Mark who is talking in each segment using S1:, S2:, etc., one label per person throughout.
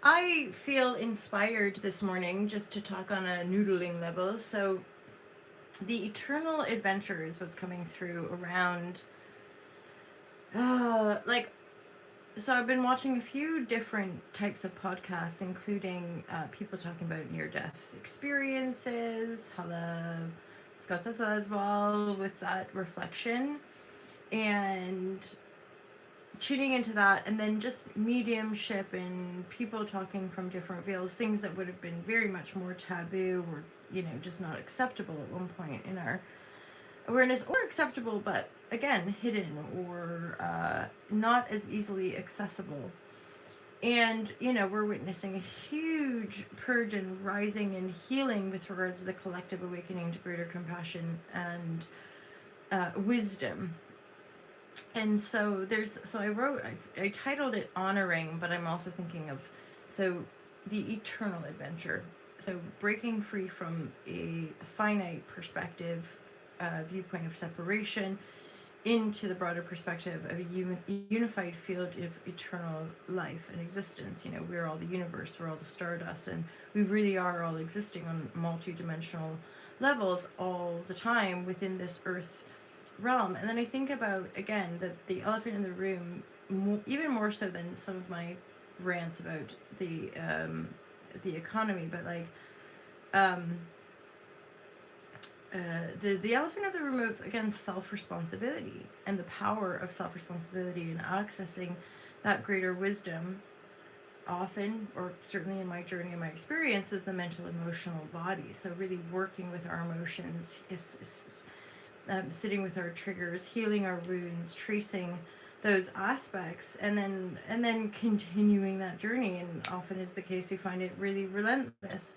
S1: I feel inspired this morning just to talk on a noodling level. So, the eternal adventure is what's coming through around. Like, so I've been watching a few different types of podcasts, including people talking about near death experiences, hello, Scott says that as well, with that reflection. And tuning into that, and then just mediumship and people talking from different fields, things that would have been very much more taboo or just not acceptable at one point in our awareness, or acceptable but again hidden, or not as easily accessible. And we're witnessing a huge purge and rising and healing with regards to the collective awakening to greater compassion and wisdom. And so I titled it Honoring, but I'm also thinking of, so the eternal adventure. So breaking free from a finite perspective, viewpoint of separation, into the broader perspective of a unified field of eternal life and existence. We're all the universe, we're all the stardust, and we really are all existing on multi-dimensional levels all the time within this earth realm. And then I think about, again, the elephant in the room, even more so than some of my rants about the economy, but like um, the elephant of the room of, again, self-responsibility and the power of self-responsibility and accessing that greater wisdom. Often, or certainly in my journey and my experience, is the mental emotional body. So really working with our emotions is sitting with our triggers, healing our wounds, tracing those aspects, and then continuing that journey. And often is the case, we find it really relentless.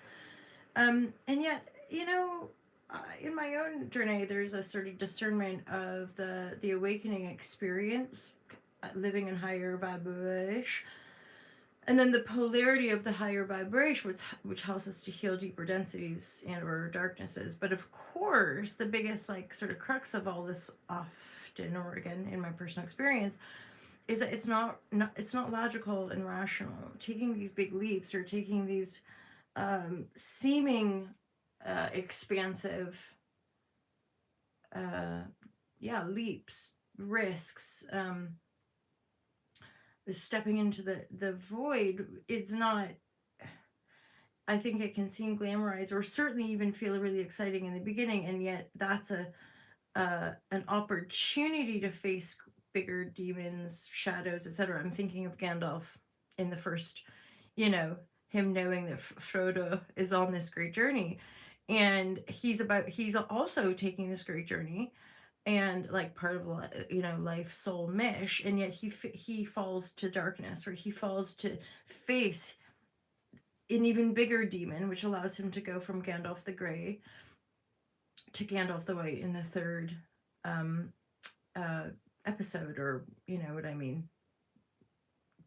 S1: And yet, in my own journey, there's a sort of discernment of the awakening experience, living in higher vibration, and then the polarity of the higher vibration, which helps us to heal deeper densities and or darknesses. But of course, the biggest like sort of crux of all this, often, or again in my personal experience, is that it's not logical and rational. Taking these big leaps, or taking these seeming expansive uh, leaps, risks, stepping into the void. It's not, I think it can seem glamorized, or certainly even feel really exciting in the beginning, and yet that's an opportunity to face bigger demons, shadows, etc. I'm thinking of Gandalf in the first, you know, him knowing that Frodo is on this great journey, and he's also taking this great journey, and like part of life soul mish, and yet he falls to darkness, or he falls to face an even bigger demon, which allows him to go from Gandalf the Grey to Gandalf the White in the third um, uh, episode, or you know what I mean,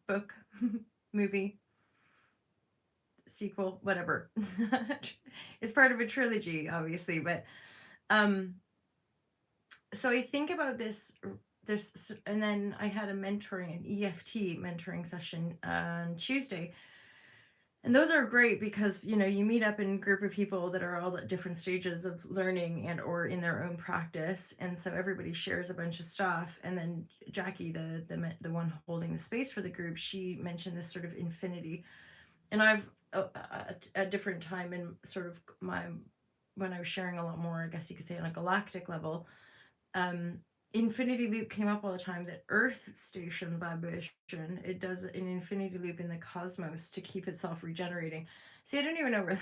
S1: book, movie, sequel, whatever. It's part of a trilogy, obviously, but um, so I think about this, and then I had an EFT mentoring session on Tuesday. And those are great because you meet up in a group of people that are all at different stages of learning and or in their own practice, and so everybody shares a bunch of stuff. And then Jackie, the one holding the space for the group, she mentioned this sort of infinity. And I've at a different time in sort of my, when I was sharing a lot more, I guess you could say, on a galactic level, um, infinity loop came up all the time. That Earth station vibration, it does an infinity loop in the cosmos to keep itself regenerating. See, I don't even know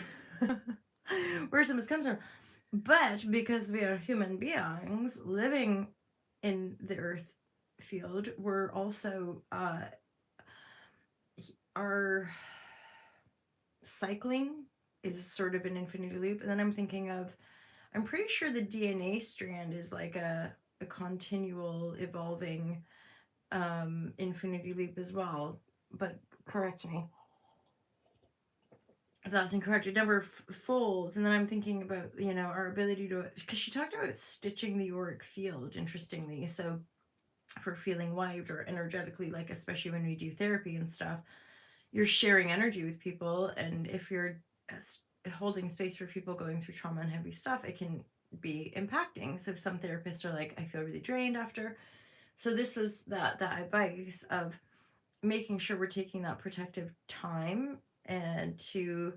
S1: where some of this comes from, but because we are human beings living in the Earth field, we're also our cycling is sort of an infinity loop. And then I'm thinking of, I'm pretty sure the DNA strand is like a continual evolving infinity loop as well. But correct me if that's incorrect. It never folds. And then I'm thinking about, our ability to, because she talked about stitching the auric field, interestingly. So for feeling wide or energetically, like especially when we do therapy and stuff, you're sharing energy with people, and if you're holding space for people going through trauma and heavy stuff, it can be impacting. So some therapists are like, I feel really drained after. So this was that advice of making sure we're taking that protective time and to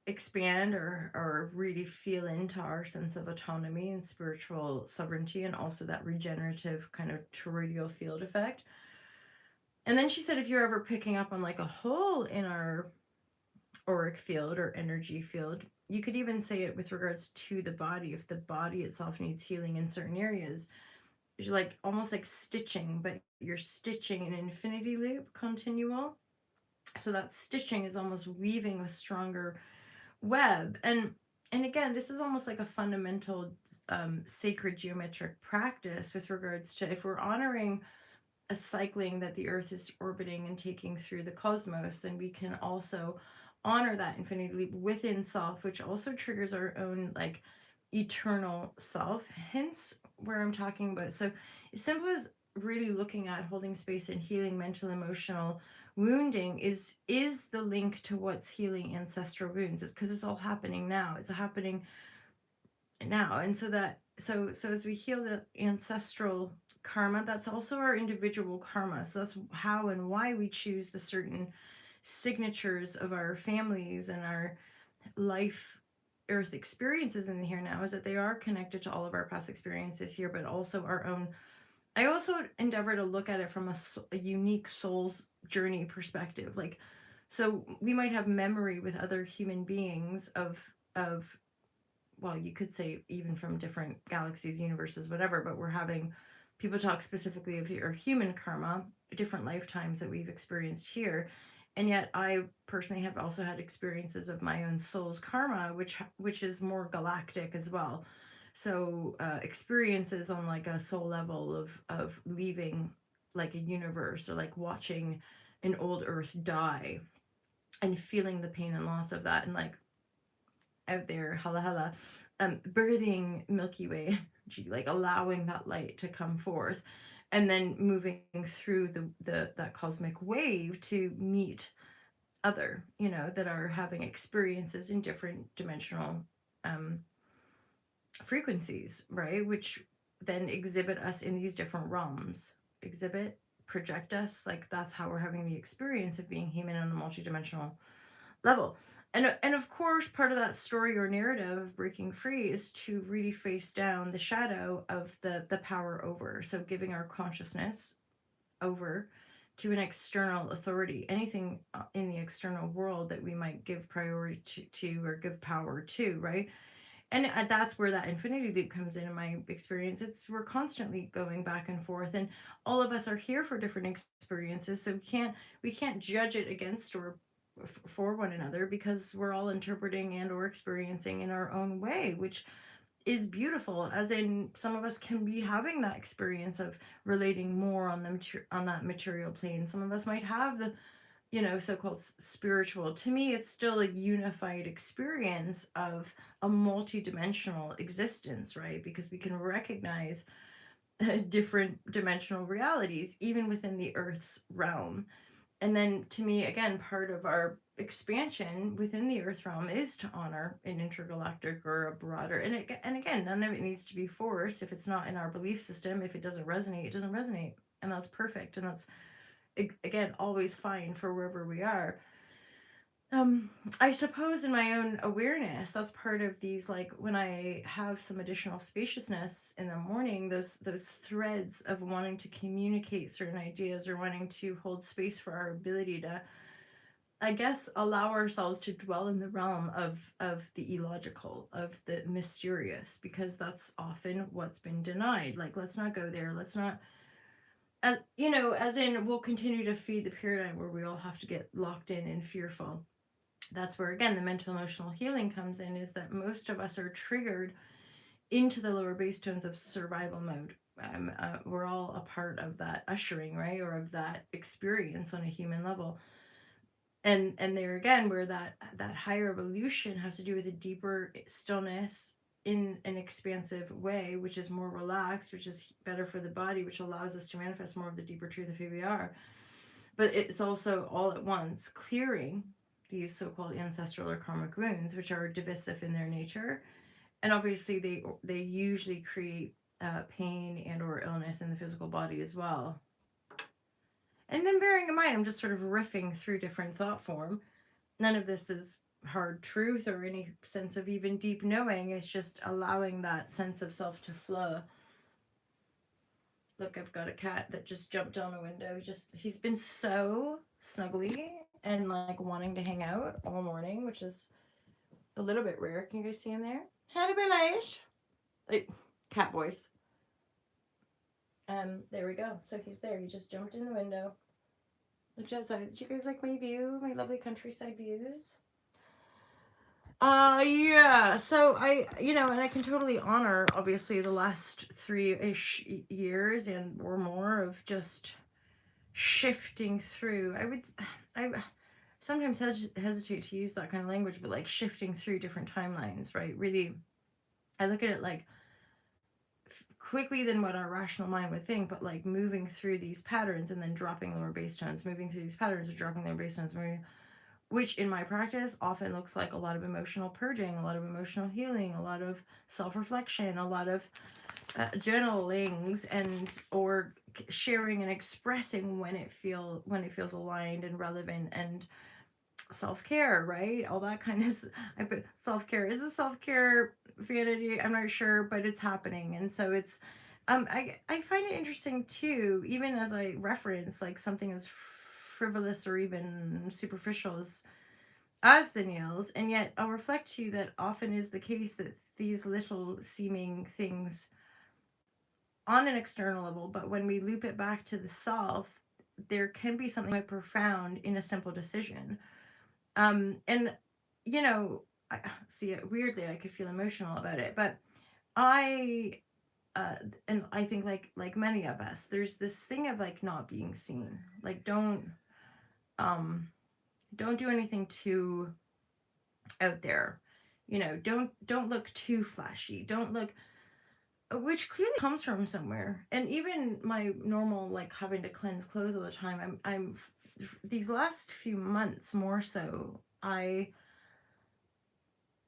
S1: expand or really feel into our sense of autonomy and spiritual sovereignty, and also that regenerative kind of toroidal field effect. And then she said, if you're ever picking up on like a hole in our auric field or energy field, you could even say it with regards to the body. If the body itself needs healing in certain areas, you're like almost like stitching, but you're stitching an infinity loop continual. So that stitching is almost weaving a stronger web. And again, this is almost like a fundamental sacred geometric practice with regards to if we're honoring a cycling that the earth is orbiting and taking through the cosmos, then we can also honor that infinity leap within self, which also triggers our own like eternal self. Hence where I'm talking about. So as simple as really looking at holding space and healing mental emotional wounding is the link to what's healing ancestral wounds. It's because it's all happening now. It's happening now. And so as we heal the ancestral karma, that's also our individual karma. So that's how and why we choose the certain signatures of our families and our life earth experiences in the here now, is that they are connected to all of our past experiences here, but also our own. I also endeavor to look at it from a unique soul's journey perspective. Like, so we might have memory with other human beings of well, you could say even from different galaxies, universes, whatever, but we're having people talk specifically of our human karma, different lifetimes that we've experienced here. And yet I personally have also had experiences of my own soul's karma, which is more galactic as well. So experiences on like a soul level of leaving like a universe, or like watching an old earth die and feeling the pain and loss of that, and like out there, hella hella, birthing Milky Way energy, like allowing that light to come forth, and then moving through the that cosmic wave to meet other, that are having experiences in different dimensional um, frequencies, right? Which then exhibit us in these different realms, exhibit, project us. Like that's how we're having the experience of being human on a multidimensional level. And of course, part of that story or narrative of breaking free is to really face down the shadow of the power over. So giving our consciousness over to an external authority, anything in the external world that we might give priority to or give power to, right? And that's where that infinity loop comes in my experience. It's we're constantly going back and forth, and all of us are here for different experiences, so we can't judge it against or for one another, because we're all interpreting and or experiencing in our own way, which is beautiful. As in, some of us can be having that experience of relating more on them on that material plane. Some of us might have the so-called spiritual. To me, it's still a unified experience of a multi-dimensional existence, right? Because we can recognize different dimensional realities even within the earth's realm. And then to me, again, part of our expansion within the earth realm is to honor an intergalactic or a broader, and again, none of it needs to be forced. If it's not in our belief system, if it doesn't resonate, it doesn't resonate, and that's perfect, and that's again always fine for wherever we are. um I suppose in my own awareness, that's part of these, like when I have some additional spaciousness in the morning, those threads of wanting to communicate certain ideas or wanting to hold space for our ability to, I guess, allow ourselves to dwell in the realm of the illogical, of the mysterious, because that's often what's been denied. Like, let's not go there, let's not, as in, we'll continue to feed the paradigm where we all have to get locked in and fearful. That's where again the mental emotional healing comes in, is that most of us are triggered into the lower base tones of survival mode. We're all a part of that ushering, right, or of that experience on a human level. And there again, where that higher evolution has to do with a deeper stillness in an expansive way, which is more relaxed, which is better for the body, which allows us to manifest more of the deeper truth of who we are. but it's also all at once clearing these so-called ancestral or karmic wounds, which are divisive in their nature, and obviously they usually create pain and or illness in the physical body as well. And then bearing in mind, I'm just sort of riffing through different thought form. None of this is hard truth or any sense of even deep knowing. It's just allowing that sense of self to flow. Look, I've got a cat that just jumped on a window. He's been so snuggly and like wanting to hang out all morning, which is a little bit rare. Can you guys see him there? Hello, Belish. Like, cat voice. There we go. So he's there. He just jumped in the window. Looked outside. Did you guys like my view? My lovely countryside views? Yeah. So and I can totally honor obviously the last 3-ish years and or more of just shifting through. I sometimes hesitate to use that kind of language, but like shifting through different timelines, right? Really, I look at it like quickly than what our rational mind would think, but like moving through these patterns and then dropping lower bass tones, moving through these patterns and dropping lower bass tones, which in my practice often looks like a lot of emotional purging, a lot of emotional healing, a lot of self-reflection, a lot of journalings and or sharing and expressing when it feels aligned and relevant, and self-care, right? All that kind of I put self-care. Is it self-care vanity? I'm not sure, but it's happening. And so it's I find it interesting too, even as I reference like something as frivolous or even superficial as the nails, and yet I'll reflect to you that often is the case that these little seeming things on an external level, but when we loop it back to the self, there can be something quite profound in a simple decision. And I see it weirdly, I could feel emotional about it, but I uh and I think like many of us, there's this thing of like not being seen. Like um don't do anything too out there. Don't look too flashy. Don't look, which clearly comes from somewhere. And even my normal like having to cleanse clothes all the time, these last few months more so, I've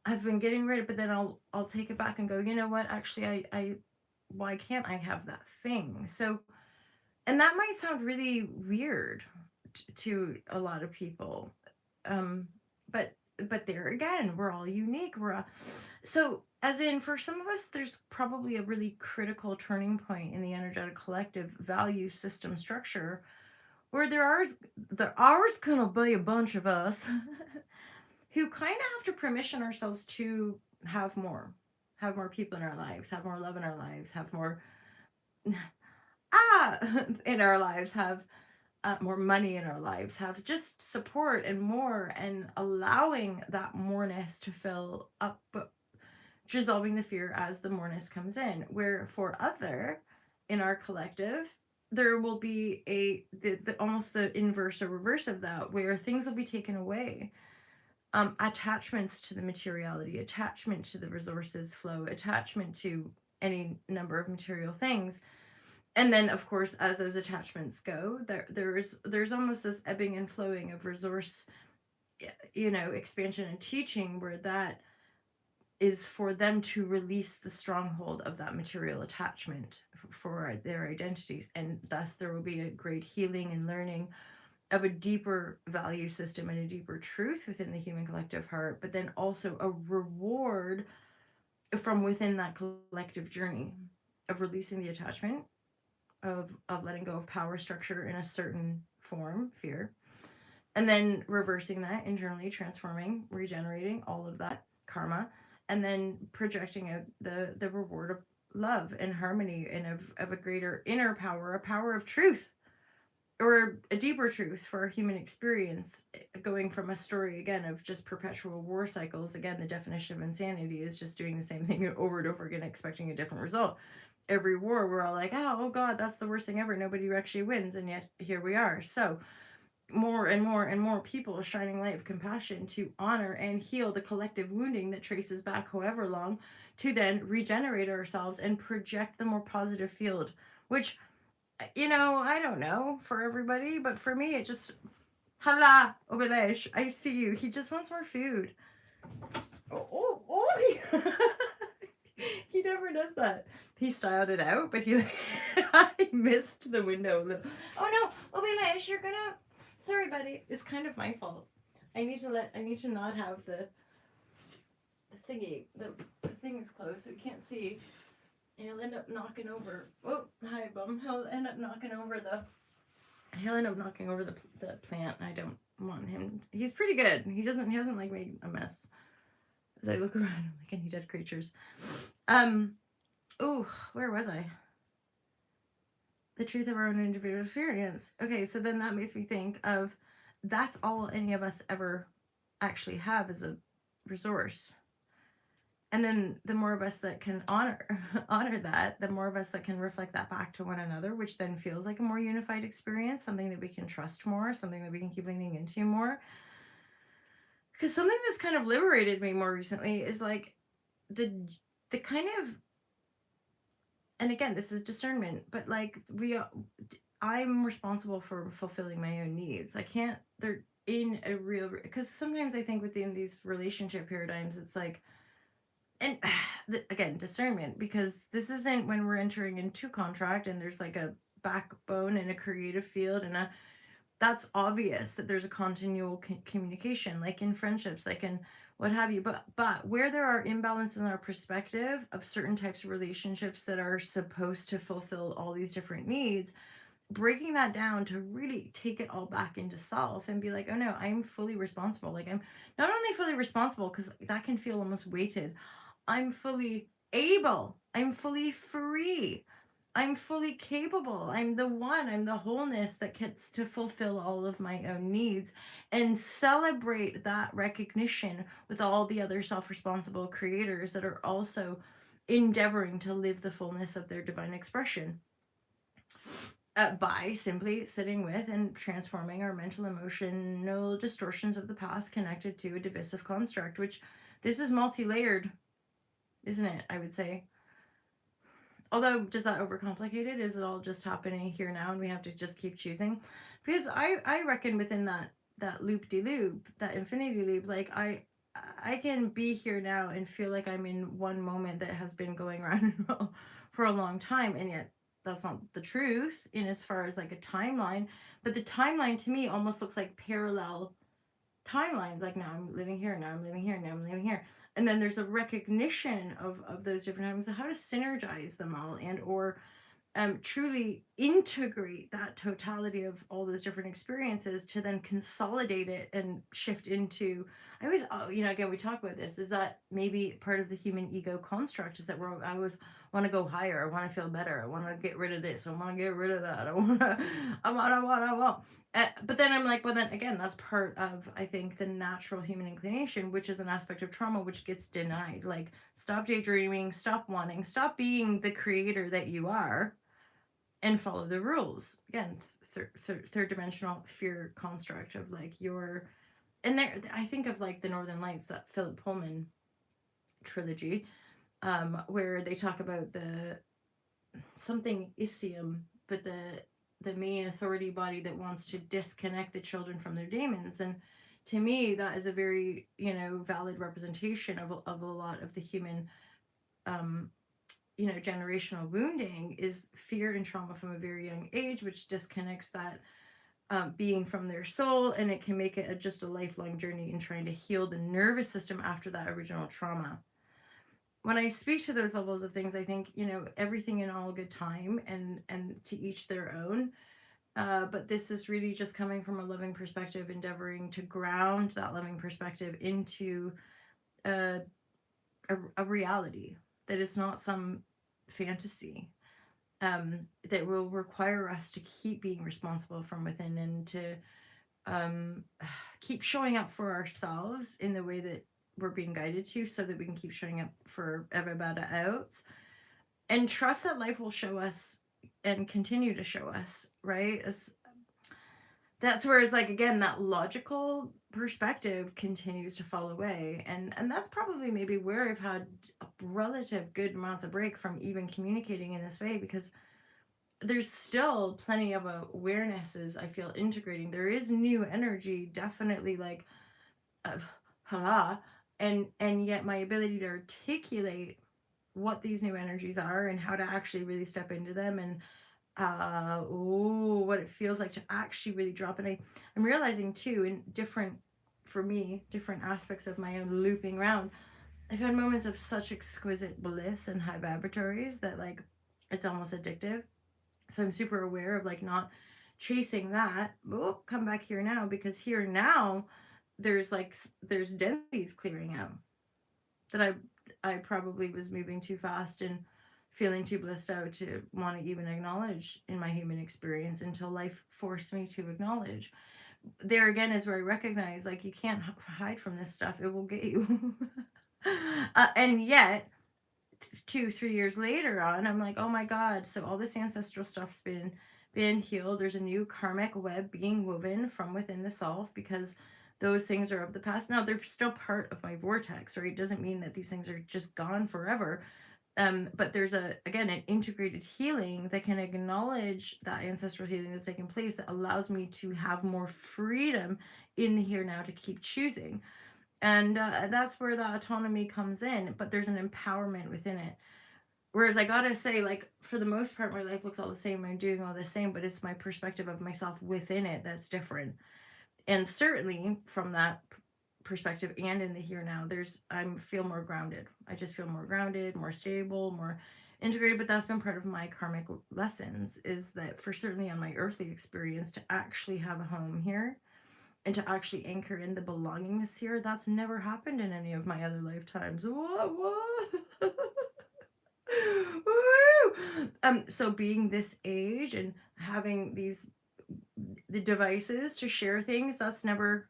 S1: been getting rid of, but then I'll take it back and go, you know what? Actually, I why can't I have that thing? So, and that might sound really weird to a lot of people, um, but there again, we're all unique. We're all, so as in for some of us, there's probably a really critical turning point in the energetic collective value system structure where there are gonna be a bunch of us who kind of have to permission ourselves to have more people in our lives, have more love in our lives, have more in our lives, have more money in our lives, have just support and more, and allowing that moreness to fill up, but dissolving the fear as the moreness comes in. Where for other in our collective, there will be the almost the inverse or reverse of that, where things will be taken away, attachments to the materiality, attachment to the resources flow, attachment to any number of material things. And then of course, as those attachments go, there's almost this ebbing and flowing of resource, expansion and teaching, where that is for them to release the stronghold of that material attachment for their identities, and thus there will be a great healing and learning of a deeper value system and a deeper truth within the human collective heart, but then also a reward from within that collective journey of releasing the attachment, of letting go of power structure in a certain form, fear, and then reversing that internally, transforming, regenerating all of that karma, and then projecting out the reward of love and harmony, and of a greater inner power, a power of truth, or a deeper truth for our human experience, going from a story again of just perpetual war cycles. Again, the definition of insanity is just doing the same thing over and over again, expecting a different result. Every war, we're all like, oh god, that's the worst thing ever, nobody actually wins, and yet here we are. So more and more and more people shining light of compassion to honor and heal the collective wounding that traces back however long, to then regenerate ourselves and project the more positive field, which I don't know for everybody, but for me, it just, hala, Obelesh, I see you. He just wants more food. Oh. He never does that. He styled it out, but he I missed the window. Oh no, Obelesh, you're gonna. Sorry, buddy. It's kind of my fault. I need to not have the thingy. The thing is closed, so we can't see. And he'll end up knocking over. Oh, hi, bum. He'll end up knocking over the. He'll end up knocking over the plant. I don't want him. He's pretty good. He hasn't like made a mess. As I look around, I'm like, any dead creatures. Oh, where was I? The truth of our own individual experience. Okay, so then that makes me think of that's all any of us ever actually have as a resource. And then the more of us that can honor that, the more of us that can reflect that back to one another, which then feels like a more unified experience, something that we can trust more, something that we can keep leaning into more. Because something that's kind of liberated me more recently is like the kind of, and again, this is discernment, but like I'm responsible for fulfilling my own needs. I can't, they're in a real, because sometimes I think within these relationship paradigms, it's like, and again, discernment, because this isn't when we're entering into contract and there's like a backbone and a creative field and that's obvious that there's a continual communication, like in friendships, like in what have you. But where there are imbalances in our perspective of certain types of relationships that are supposed to fulfill all these different needs, breaking that down to really take it all back into self and be like, oh no, I'm fully responsible. Like I'm not only fully responsible, because that can feel almost weighted. I'm fully able. I'm fully free. I'm fully capable. I'm the one. I'm the wholeness that gets to fulfill all of my own needs and celebrate that recognition with all the other self responsible creators that are also endeavoring to live the fullness of their divine expression. By simply sitting with and transforming our mental emotional distortions of the past connected to a divisive construct, which this is multi-layered, isn't it? I would say. Although, does that overcomplicate it? Is it all just happening here now and we have to just keep choosing? Because I reckon within that loop de loop, that infinity loop, like I can be here now and feel like I'm in one moment that has been going around for a long time, and yet that's not the truth in as far as like a timeline. But the timeline to me almost looks like parallel timelines. Like now I'm living here, now I'm living here, now I'm living here, and then there's a recognition of those different times, how to synergize them all and or truly integrate that totality of all those different experiences to then consolidate it and shift into. I always, again, we talk about this, is that maybe part of the human ego construct is that I always want to go higher, I want to feel better, I want to get rid of this, I want to get rid of that, I want. But then I'm like, well, then again, that's part of, I think, the natural human inclination, which is an aspect of trauma which gets denied. Like, stop daydreaming, stop wanting, stop being the creator that you are, and follow the rules. Again, third dimensional fear construct of like your, and there, I think of like the Northern Lights, that Philip Pullman trilogy, where they talk about the something Isium, but the main authority body that wants to disconnect the children from their demons. And to me, that is a very, valid representation of a lot of the human, generational wounding, is fear and trauma from a very young age, which disconnects that being from their soul, and it can make it just a lifelong journey in trying to heal the nervous system after that original trauma. When I speak to those levels of things, I think, everything in all good time, and to each their own. But this is really just coming from a loving perspective, endeavoring to ground that loving perspective into a, a reality, that it's not some fantasy, that will require us to keep being responsible from within, and to um, keep showing up for ourselves in the way that we're being guided to, so that we can keep showing up for everybody else, and trust that life will show us and continue to show us, right? As that's where it's like, again, that logical perspective continues to fall away, and that's probably maybe where I've had a relative good amounts of break from even communicating in this way, because there's still plenty of awarenesses I feel integrating. There is new energy, definitely, like, uh, hala, and yet my ability to articulate what these new energies are and how to actually really step into them, and what it feels like to actually really drop it. I'm realizing too, in different, for me, different aspects of my own looping around, I've had moments of such exquisite bliss and high vibratories that, like, it's almost addictive. So I'm super aware of, like, not chasing that. Oh, come back here now, because here now there's like there's densities clearing out that I probably was moving too fast and feeling too blissed out to want to even acknowledge in my human experience, until life forced me to acknowledge. There again is where I recognize, like, you can't hide from this stuff, it will get you. And yet 2 3 years later on, I'm like, oh my god, so all this ancestral stuff's been healed. There's a new karmic web being woven from within the self, because those things are of the past. Now they're still part of my vortex, right? It doesn't mean that these things are just gone forever. But there's a, again, an integrated healing that can acknowledge that ancestral healing that's taken place, that allows me to have more freedom in the here now to keep choosing. And that's where the autonomy comes in, but there's an empowerment within it. Whereas I gotta say, like, for the most part, my life looks all the same. I'm doing all the same, but it's my perspective of myself within it that's different. And certainly from that perspective and in the here now, I feel more grounded. I just feel more grounded, more stable, more integrated. But that's been part of my karmic lessons, is that for certainly on my earthly experience, to actually have a home here and to actually anchor in the belongingness here, that's never happened in any of my other lifetimes. What? Woo! So being this age and having the devices to share things, that's never,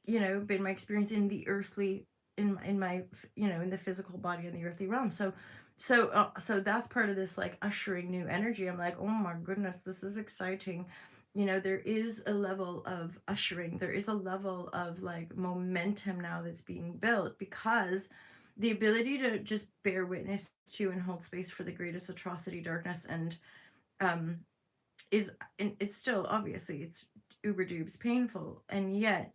S1: been my experience in the earthly, in my, in the physical body, in the earthly realm. So that's part of this, like, ushering new energy. I'm like, oh my goodness, this is exciting. There is a level of ushering, there is a level of, like, momentum now that's being built, because the ability to just bear witness to and hold space for the greatest atrocity, darkness, and um is, and it's still, obviously, it's uber dupes painful, and yet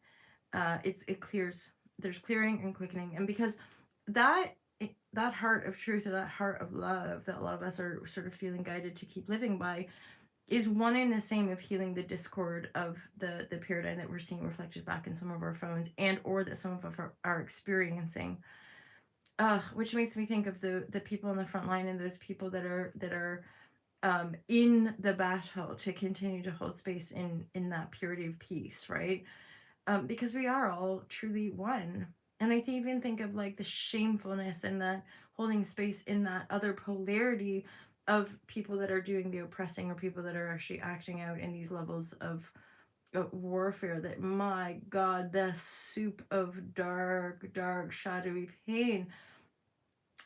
S1: it clears, there's clearing and quickening. And because that heart of truth, or that heart of love that a lot of us are sort of feeling guided to keep living by, is one in the same of healing the discord of the paradigm that we're seeing reflected back in some of our phones, and or that some of us are experiencing. Which makes me think of the people on the front line, and those people that are in the battle to continue to hold space in that purity of peace, right? Because we are all truly one. And even think of, like, the shamefulness and the holding space in that other polarity of people that are doing the oppressing, or people that are actually acting out in these levels of warfare, that, my god, the soup of dark, dark, shadowy pain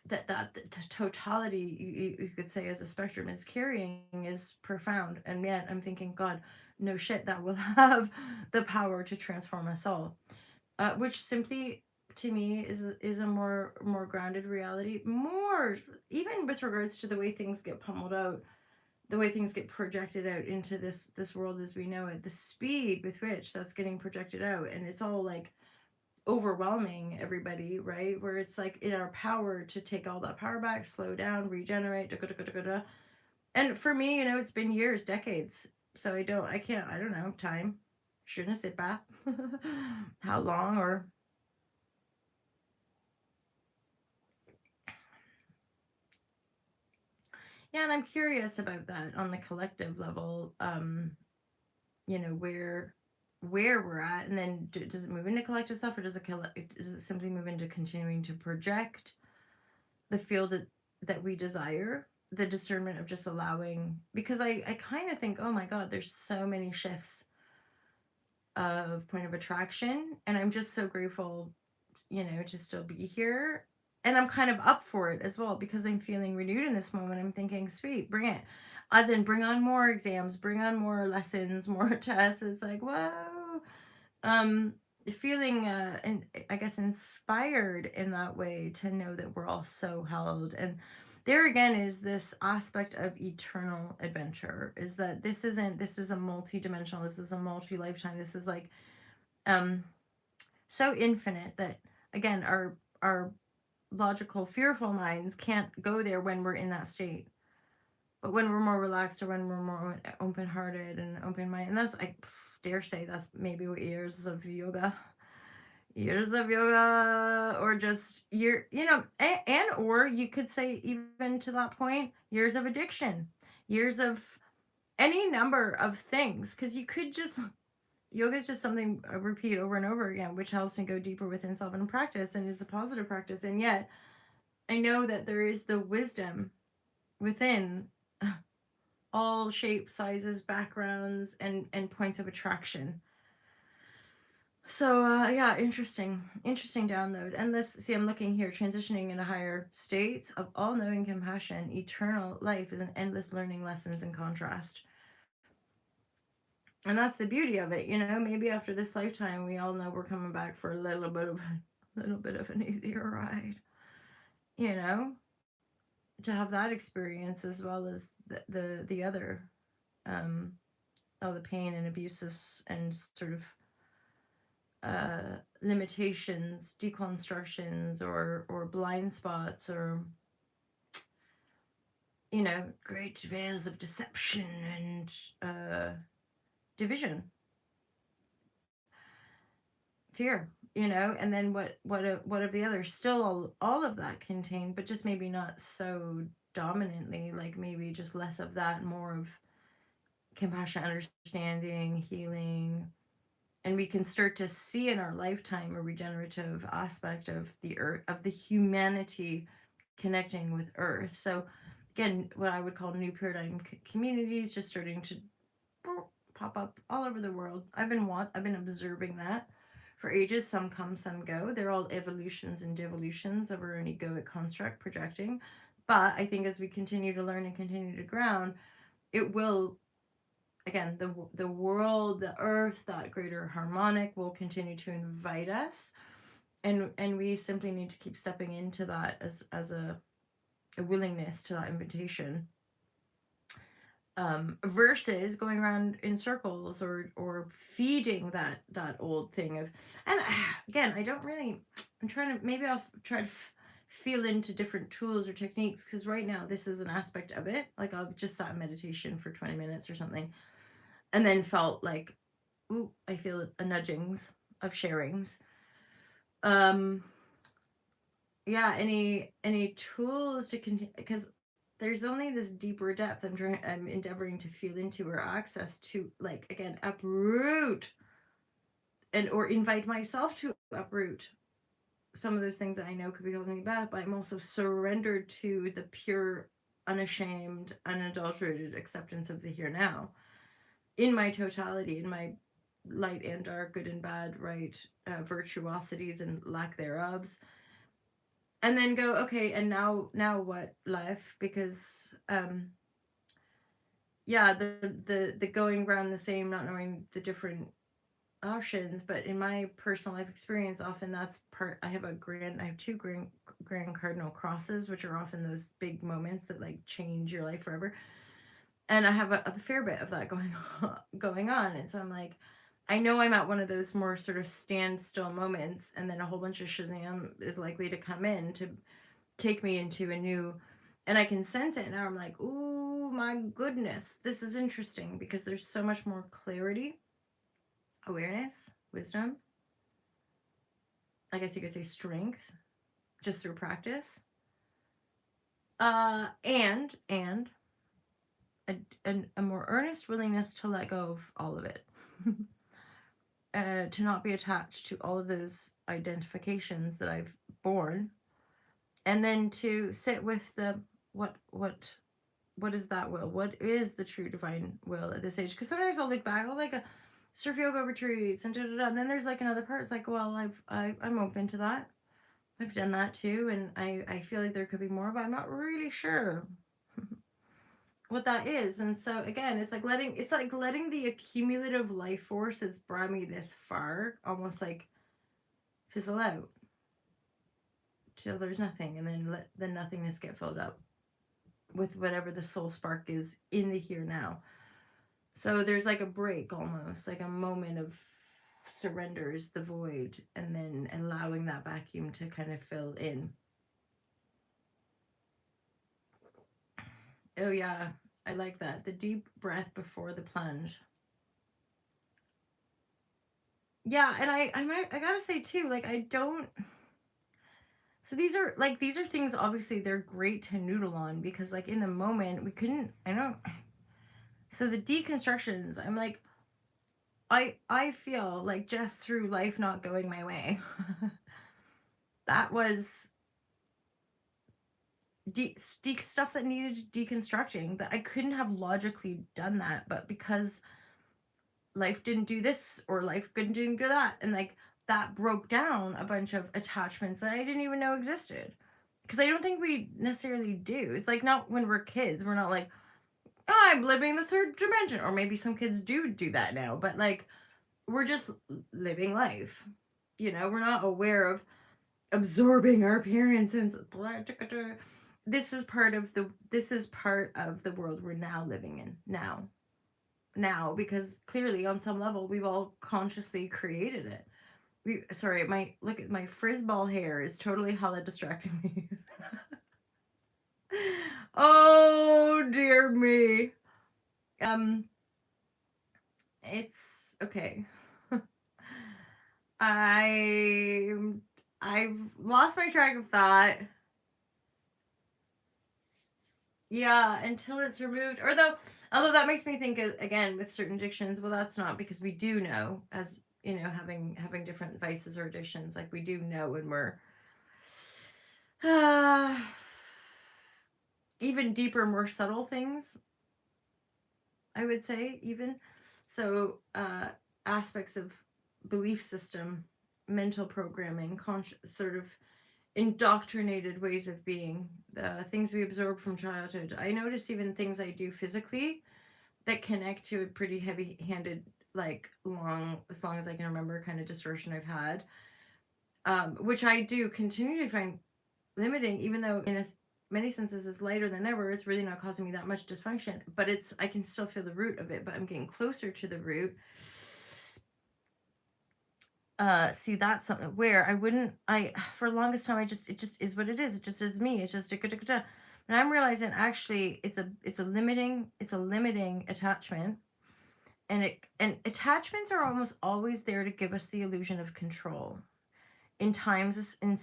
S1: that the totality, you could say, as a spectrum is carrying, is profound. And yet I'm thinking, god, no shit, that will have the power to transform us all. Which simply, to me, is a more grounded reality, more, even with regards to the way things get pummeled out, the way things get projected out into this world as we know it, the speed with which that's getting projected out, and it's all, like, overwhelming everybody, right? Where it's, like, in our power to take all that power back, slow down, regenerate, da, da, da, da, da, da. And for me, it's been years, decades. So I don't know, time. Je ne sais pas how long, or yeah, and I'm curious about that on the collective level. Where we're at, and then does it move into collective stuff, or does it simply move into continuing to project the field that we desire, the discernment of just allowing, because I kind of think, oh my god, there's so many shifts of point of attraction, and I'm just so grateful, to still be here. And I'm kind of up for it as well, because I'm feeling renewed in this moment. I'm thinking, sweet, bring it. As in, bring on more exams, bring on more lessons, more tests. It's like, whoa. Um, Feeling, and I guess, inspired in that way, to know that we're all so held. And there again is this aspect of eternal adventure, is that this is a multi-dimensional, this is a multi-lifetime, this is like um so infinite that again our logical fearful minds can't go there when we're in that state. But when we're more relaxed or when we're more open-hearted and open mind, and that's I dare say that's maybe what years of yoga, or just and or you could say even to that point, years of addiction, years of any number of things, because you could just yoga is just something I repeat over and over again, which helps me go deeper within self and practice, and it's a positive practice, and yet I know that there is the wisdom within all shapes, sizes, backgrounds, and points of attraction. So yeah, interesting download. And this, see, I'm looking here, transitioning into higher states of all knowing compassion, eternal life is an endless learning lessons in contrast. And that's the beauty of it, maybe after this lifetime we all know we're coming back for a little bit of an easier ride, you know, to have that experience as well as the other all the pain and abuses and sort of limitations, deconstructions, or blind spots, or great veils of deception and division, fear, and then what of the others, still all of that contained, but just maybe not so dominantly, like maybe just less of that, more of compassion, understanding, healing. And we can start to see in our lifetime a regenerative aspect of the earth, of the humanity connecting with earth. So again, what I would call new paradigm communities just starting to pop up all over the world. I've been observing that for ages. Some come, some go. They're all evolutions and devolutions of our own egoic construct projecting. But I think as we continue to learn and continue to ground, it will, again, the world, the earth, that greater harmonic will continue to invite us, and we simply need to keep stepping into that as a willingness to that invitation, versus going around in circles, or feeding that old thing of. And again, I don't really, I'm trying to, maybe I'll try to feel into different tools or techniques, because right now this is an aspect of it. Like I'll just sat in meditation for 20 minutes or something, and then felt like, ooh, I feel a nudgings of sharings. Yeah, any tools to continue, because there's only this deeper depth I'm endeavoring to feel into, or access to, like, again, uproot and or invite myself to uproot some of those things that I know could be holding me back, but I'm also surrendered to the pure, unashamed, unadulterated acceptance of the here now, in my totality, in my light and dark, good and bad, right, virtuosities and lack thereofs, and then go, okay, and now what, life? Because yeah, the going around the same, not knowing the different options. But in my personal life experience, often that's part. I have two grand cardinal crosses, which are often those big moments that like change your life forever. And I have a fair bit of that going on, and so I'm like, I know I'm at one of those more sort of standstill moments, and then a whole bunch of Shazam is likely to come in to take me into a new, and I can sense it now. I'm like, ooh, my goodness, this is interesting, because there's so much more clarity, awareness, wisdom, I guess you could say strength, just through practice, and a more earnest willingness to let go of all of it. To not be attached to all of those identifications that I've borne, and then to sit with the what is that will? What is the true divine will at this age? Because sometimes I'll look back, I'll like a surf yoga retreats and and then there's like another part. It's like, well, I'm open to that. I've done that too, and I feel like there could be more, but I'm not really sure what that is. And so again, it's like letting the accumulative life force that's brought me this far almost like fizzle out till there's nothing, and then let the nothingness get filled up. with whatever the soul spark is in the here now. So there's like a break, almost like a moment of surrenders the void, and then allowing that vacuum to kind of fill in. Oh yeah, I like that. The deep breath before the plunge. Yeah, and I gotta say too, like I don't. So these are things, obviously they're great to noodle on, because like in the moment we couldn't. I don't. So the deconstructions, I'm like, I feel like just through life not going my way, that was stuff that needed deconstructing, that I couldn't have logically done that, but because life didn't do this or life didn't do that, and like that broke down a bunch of attachments that I didn't even know existed, because I don't think we necessarily do. It's like, not when we're kids, we're not like, oh, I'm living the third dimension, or maybe some kids do that now, but like we're just living life, we're not aware of absorbing our parents and this is part of the world we're now living in now, because clearly on some level we've all consciously created it. Sorry, my look at my frizz-ball hair is totally hella distracting me. Oh dear me. um it's okay. i I've lost my track of thought. Yeah, until it's removed. Or though, although that makes me think, again, with certain addictions, well, that's not, because we do know, as having different vices or addictions, like we do know when we're uh, even deeper, more subtle things, I would say, even. So aspects of belief system, mental programming, sort of indoctrinated ways of being, the things we absorb from childhood. I notice even things I do physically that connect to a pretty heavy-handed, like as long as I can remember, kind of distortion I've had, which I do continue to find limiting, even though in many senses is lighter than ever. It's really not causing me that much dysfunction, but I can still feel the root of it, but I'm getting closer to the root. See, that's something where I wouldn't, for the longest time, it just is what it is. It just is me. It's just and I'm realizing actually it's a limiting attachment. And attachments are almost always there to give us the illusion of control in times in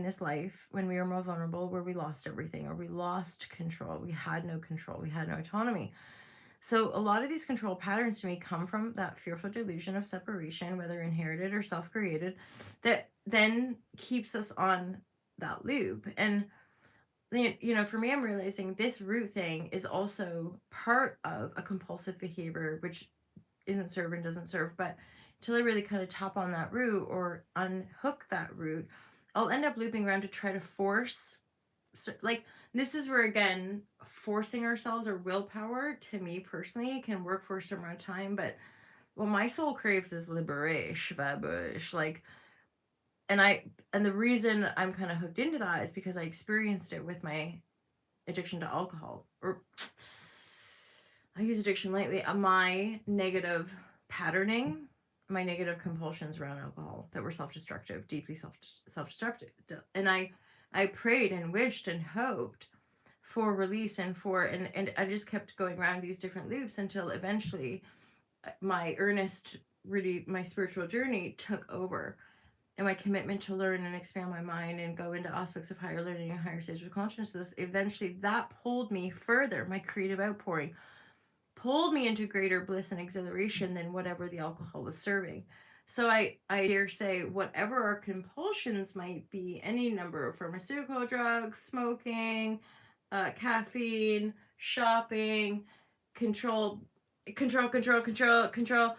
S1: this life when we were more vulnerable, where we lost everything, or we lost control. We had no control, we had no autonomy. So a lot of these control patterns to me come from that fearful delusion of separation, whether inherited or self-created, that then keeps us on that loop. And for me, I'm realizing this root thing is also part of a compulsive behavior, which isn't serve and doesn't serve. But until I really kind of tap on that root or unhook that root, I'll end up looping around to try to force. So, like, this is where, again, forcing ourselves or willpower, to me personally, can work for a certain amount of time. But what my soul craves is liberation, like, and the reason I'm kind of hooked into that is because I experienced it with my addiction to alcohol. Or I use addiction lightly. My negative patterning, my negative compulsions around alcohol that were self-destructive, deeply self-destructive. And I prayed and wished and hoped for release, and I just kept going around these different loops until eventually my really my spiritual journey took over, and my commitment to learn and expand my mind and go into aspects of higher learning and higher stages of consciousness. Eventually that pulled me further. My creative outpouring pulled me into greater bliss and exhilaration than whatever the alcohol was serving. So I dare say, whatever our compulsions might be, any number of pharmaceutical drugs, smoking, caffeine, shopping, control, control,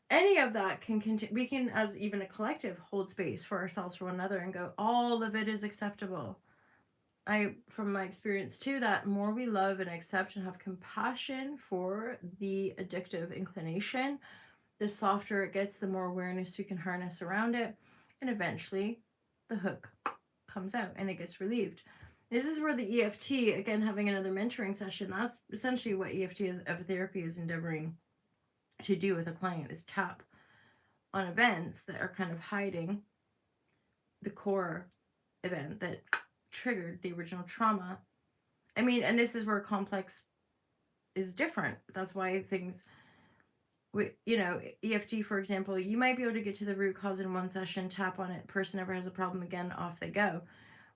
S1: any of that can continue. We can, as even a collective, hold space for ourselves, for one another, and go, all of it is acceptable. From my experience too, that more we love and accept and have compassion for the addictive inclination, the softer it gets, the more awareness we can harness around it, and eventually the hook comes out and it gets relieved. This is where the EFT, again, having another mentoring session, that's essentially what EFT of therapy is endeavoring to do with a client, is tap on events that are kind of hiding the core event that triggered the original trauma. I mean, and this is where complex is different. That's why things, you know, EFT, for example, you might be able to get to the root cause in one session, tap on it, person never has a problem again, off they go.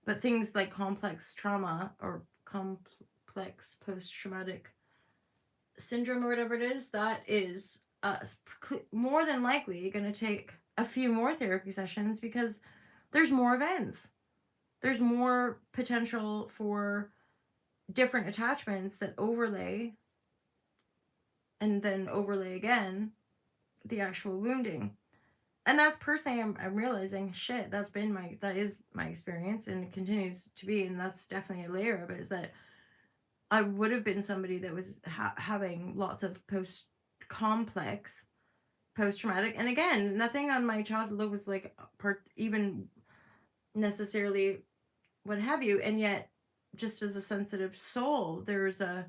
S1: But things like complex trauma or complex post-traumatic syndrome or whatever it is, that is more than likely going to take a few more therapy sessions because there's more events. There's more potential for different attachments that overlay and then overlay again the actual wounding. And that's personally, I'm realizing, shit, that is my experience, and it continues to be, and that's definitely a layer of it, is that I would have been somebody that was having lots of complex post-traumatic, and again, nothing on my childhood was like even necessarily what have you, and yet just as a sensitive soul, there's a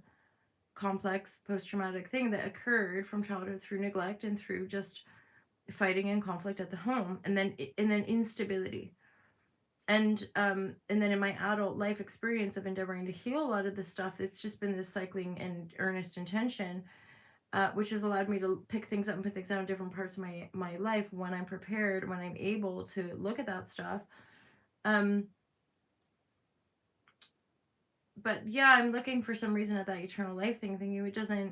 S1: complex post-traumatic thing that occurred from childhood through neglect and through just fighting and conflict at the home, and then instability, and then in my adult life experience of endeavoring to heal a lot of this stuff, it's just been this cycling and earnest intention, which has allowed me to pick things up and put things out in different parts of my life when I'm prepared, when I'm able to look at that stuff. But yeah, I'm looking for some reason at that eternal life thing, thinking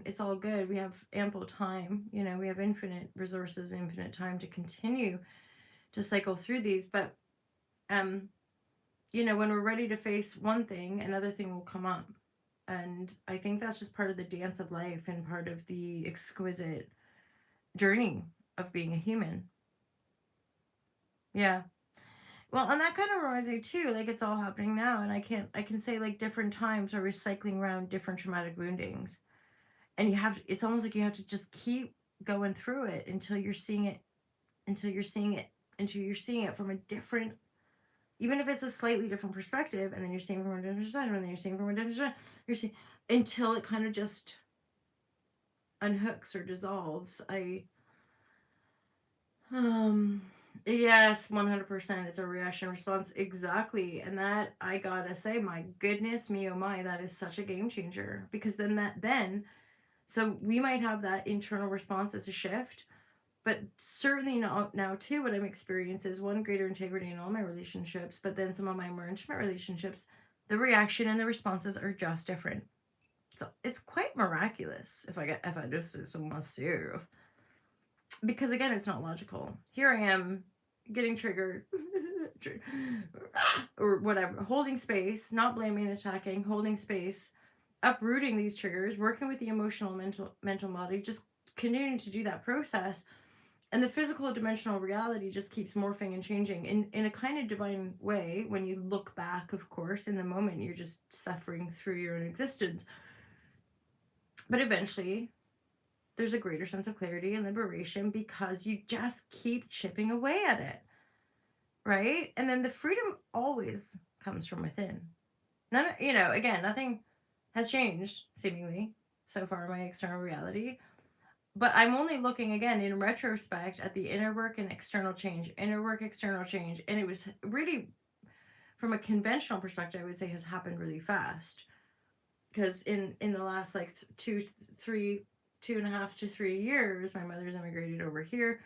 S1: it's all good. We have ample time, you know, we have infinite resources, infinite time to continue to cycle through these. But, you know, when we're ready to face one thing, another thing will come up. And I think that's just part of the dance of life and part of the exquisite journey of being a human. Yeah. Well, and that kind of reminds me too, like it's all happening now, and I can say like different times are recycling around different traumatic woundings, and it's almost like you have to just keep going through it until you're seeing it, until you're seeing it, until you're seeing it from a different, even if it's a slightly different perspective, and then you're seeing from a different perspective, and then you're seeing from a different perspective, you're seeing until it kind of just unhooks or dissolves. Um, yes, 100%. It's a reaction response. Exactly. And that, I gotta say, my goodness me, oh my, that is such a game changer. Because so we might have that internal response as a shift, but certainly not now, too, what I'm experiencing is one, greater integrity in all my relationships, but then some of my more intimate relationships, the reaction and the responses are just different. So it's quite miraculous if I just say so myself, because again, it's not logical. Here I am getting triggered or whatever, holding space, not blaming, attacking, holding space, uprooting these triggers, working with the emotional, mental body, just continuing to do that process. And the physical dimensional reality just keeps morphing and changing in a kind of divine way. When you look back, of course, in the moment, you're just suffering through your own existence. But eventually, there's a greater sense of clarity and liberation because you just keep chipping away at it, right? And then the freedom always comes from within. Again, nothing has changed seemingly so far in my external reality, but I'm only looking again in retrospect at the inner work and external change, inner work, external change, and it was really, from a conventional perspective, I would say has happened really fast, because in the last like 2.5 to 3 years, my mother's immigrated over here.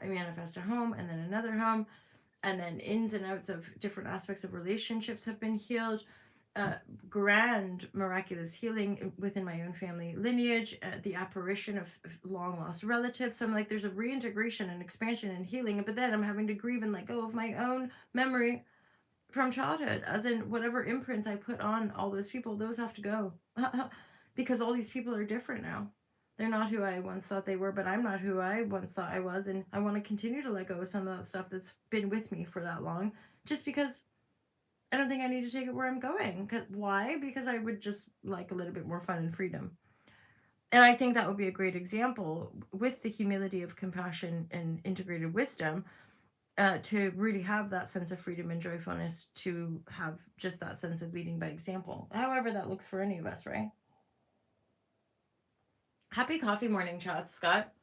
S1: I manifest a home and then another home, and then ins and outs of different aspects of relationships have been healed. Grand miraculous healing within my own family lineage, the apparition of long lost relatives. So I'm like, there's a reintegration and expansion and healing, but then I'm having to grieve and let go of my own memory from childhood, as in whatever imprints I put on all those people, those have to go. Because all these people are different now. They're not who I once thought they were, but I'm not who I once thought I was, and I want to continue to let go of some of that stuff that's been with me for that long, just because I don't think I need to take it where I'm going. Why? Because I would just like a little bit more fun and freedom. And I think that would be a great example with the humility of compassion and integrated wisdom to really have that sense of freedom and joyfulness, to have just that sense of leading by example, however that looks for any of us, right? Happy coffee morning, chats, Scott.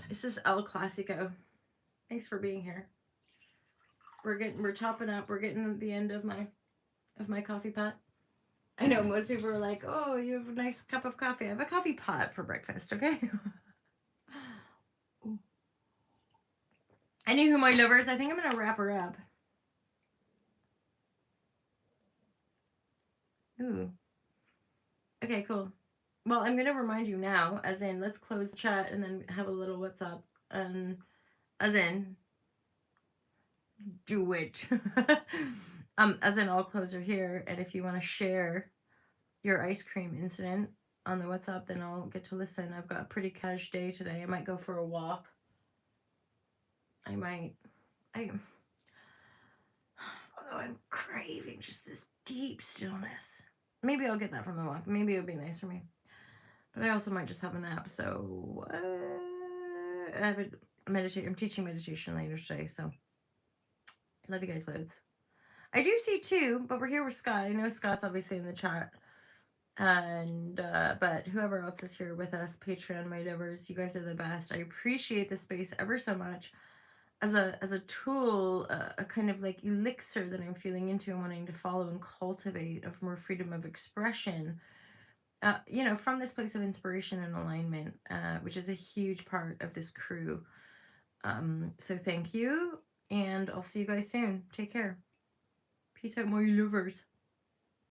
S1: This is El Clasico. Thanks for being here. We're topping up. We're getting at the end of my coffee pot. I know most people are like, "Oh, you have a nice cup of coffee." I have a coffee pot for breakfast. Okay. Anywho, my lovers, I think I'm gonna wrap her up. Ooh. Okay, cool. Well, I'm gonna remind you now, as in, let's close the chat and then have a little what's up, and as in, do it. As in, I'll close her here, and if you want to share your ice cream incident on the WhatsApp, then I'll get to listen. I've got a pretty cash day today. I might go for a walk. I although I'm craving just this deep stillness. Maybe I'll get that from the walk. Maybe it would be nice for me. But I also might just have a nap. So I have a meditate. I'm teaching meditation later today. So love you guys loads. I do see two, but we're here with Scott. I know Scott's obviously in the chat. And but whoever else is here with us, Patreon, my lovers, you guys are the best. I appreciate this space ever so much. As a tool, a kind of like elixir that I'm feeling into and wanting to follow and cultivate of more freedom of expression, from this place of inspiration and alignment, which is a huge part of this crew. So thank you, and I'll see you guys soon. Take care. Peace out, my lovers.